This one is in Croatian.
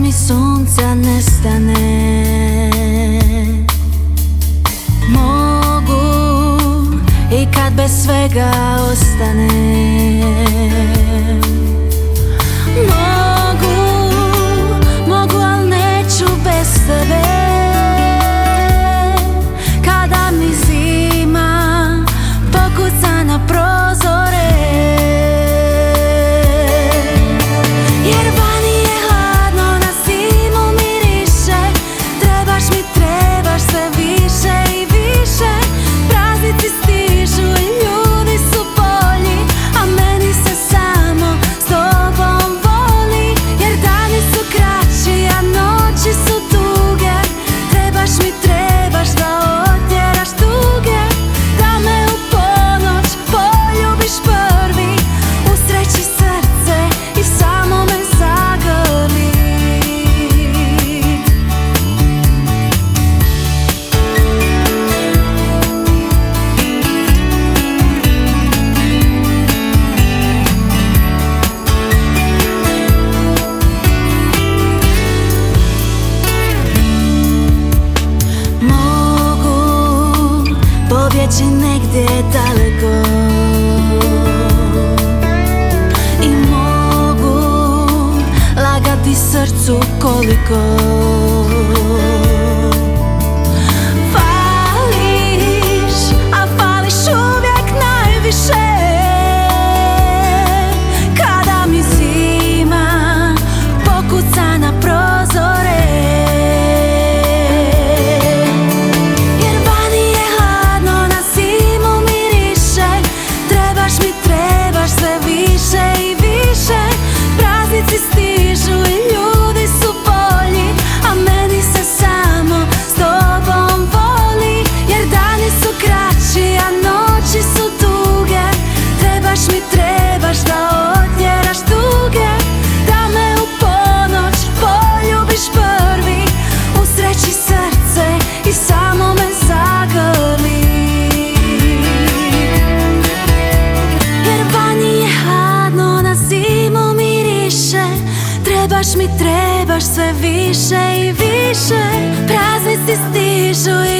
mi sunca nestane. Mogu i kad bez svega ostanem. Mogu, al neću bez tebe. Kada mi zima pokuca na prozore, jer vani je hladno, na zimu miriše. Trebaš mi, trebaš sve više i više. Praznici stižu i ljudi su bolji, a meni se samo s tobom voli. Jer dani su kraći, a noći su duge. Trebaš mi, trebaš da otjeraš tuge, da me u ponoć poljubiš prvi. Usreći srce i samo me zagrli. Mogu pobjeći negdje daleko i mogu lagati srcu koliko fališ, a fališ uvijek najviše. Kada mi zima pokuca na prozore, jer vani je hladno, na zimu miriše. Trebaš mi, trebaš sve više i više. Praznici stižu i ljudi su bolji, a meni se samo s tobom voli. Jer dani su kraći, a noći su duge. Trebaš mi, trebaš da otjeraš tuge, da me u ponoć poljubiš prvi. Usreći srce i samo me zagrli. Jer vani je hladno, na zimu miriše. Trebaš mi, trebaš sve više i više. Praznici stižu i